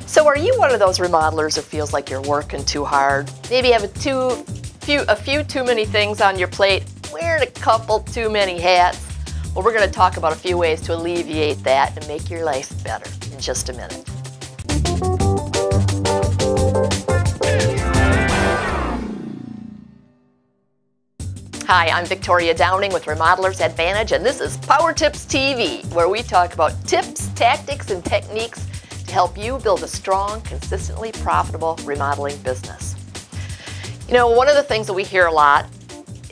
So are you one of those remodelers who feels like you're working too hard? Maybe you have a few too many things on your plate, wearing a couple too many hats? Well, we're going to talk about a few ways to alleviate that and make your life better in just a minute. Hi, I'm Victoria Downing with Remodelers Advantage, and this is Power Tips TV, where we talk about tips, tactics, and techniques to help you build a strong, consistently profitable remodeling business. You know, one of the things that we hear a lot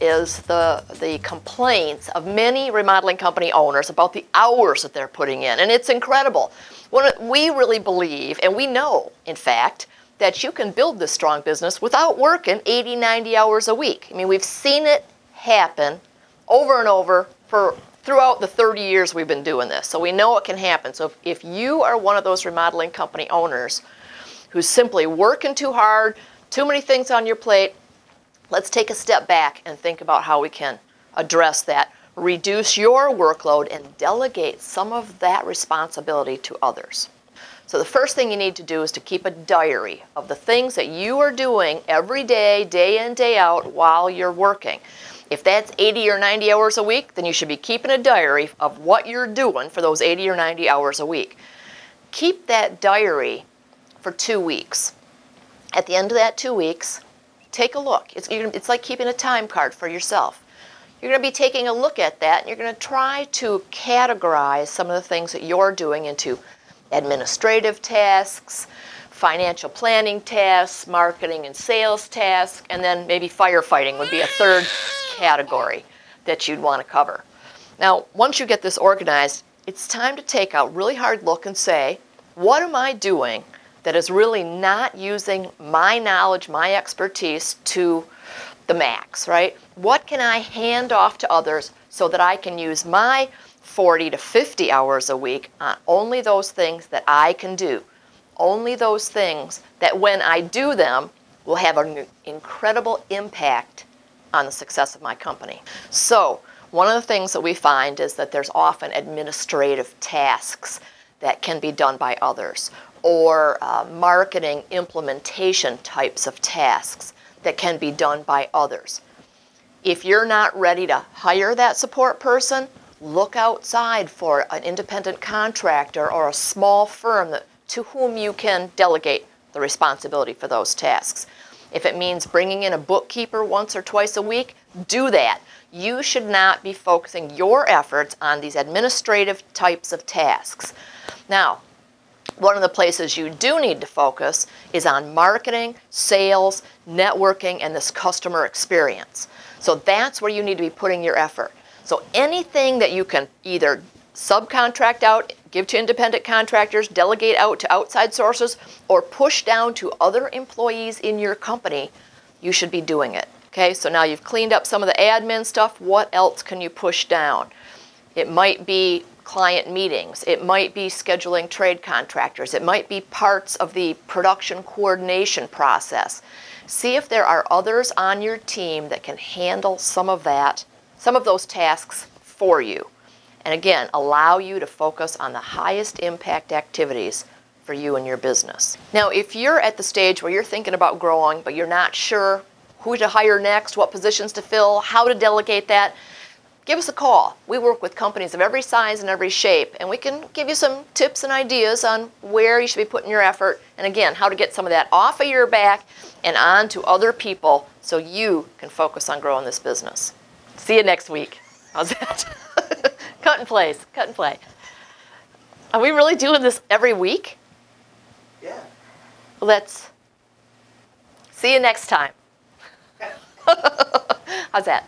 is the complaints of many remodeling company owners about the hours that they're putting in, and it's incredible. We really believe, and we know, in fact, that you can build this strong business without working 80, 90 hours a week. I mean, we've seen it happen over and over throughout the 30 years we've been doing this. So we know it can happen. So if you are one of those remodeling company owners who's simply working too hard, too many things on your plate, let's take a step back and think about how we can address that, reduce your workload, and delegate some of that responsibility to others. So the first thing you need to do is to keep a diary of the things that you are doing every day, day in, day out, while you're working. If that's 80 or 90 hours a week, then you should be keeping a diary of what you're doing for those 80 or 90 hours a week. Keep that diary for 2 weeks. At the end of that 2 weeks, take a look. It's like keeping a time card for yourself. You're going to be taking a look at that, and you're going to try to categorize some of the things that you're doing into administrative tasks, financial planning tasks, marketing and sales tasks, and then maybe firefighting would be a third category that you'd want to cover. Now, once you get this organized, it's time to take a really hard look and say, what am I doing that is really not using my knowledge, my expertise to the max, right? What can I hand off to others so that I can use my 40 to 50 hours a week on only those things that I can do? Only those things that when I do them will have an incredible impact on the success of my company. So one of the things that we find is that there's often administrative tasks that can be done by others, or marketing implementation types of tasks that can be done by others. If you're not ready to hire that support person, look outside for an independent contractor or a small firm to whom you can delegate the responsibility for those tasks. If it means bringing in a bookkeeper once or twice a week, do that. You should not be focusing your efforts on these administrative types of tasks. Now, one of the places you do need to focus is on marketing, sales, networking, and this customer experience. So that's where you need to be putting your effort. So anything that you can either subcontract out, give to independent contractors, delegate out to outside sources, or push down to other employees in your company, you should be doing it. Okay, so now you've cleaned up some of the admin stuff. What else can you push down? It might be client meetings. It might be scheduling trade contractors. It might be parts of the production coordination process. See if there are others on your team that can handle some of those tasks for you. And again, allow you to focus on the highest impact activities for you and your business. Now, if you're at the stage where you're thinking about growing, but you're not sure who to hire next, what positions to fill, how to delegate that, give us a call. We work with companies of every size and every shape, and we can give you some tips and ideas on where you should be putting your effort, and again, how to get some of that off of your back and on to other people so you can focus on growing this business. See you next week. How's that? Cut and play. Are we really doing this every week? Yeah. Let's see you next time. How's that?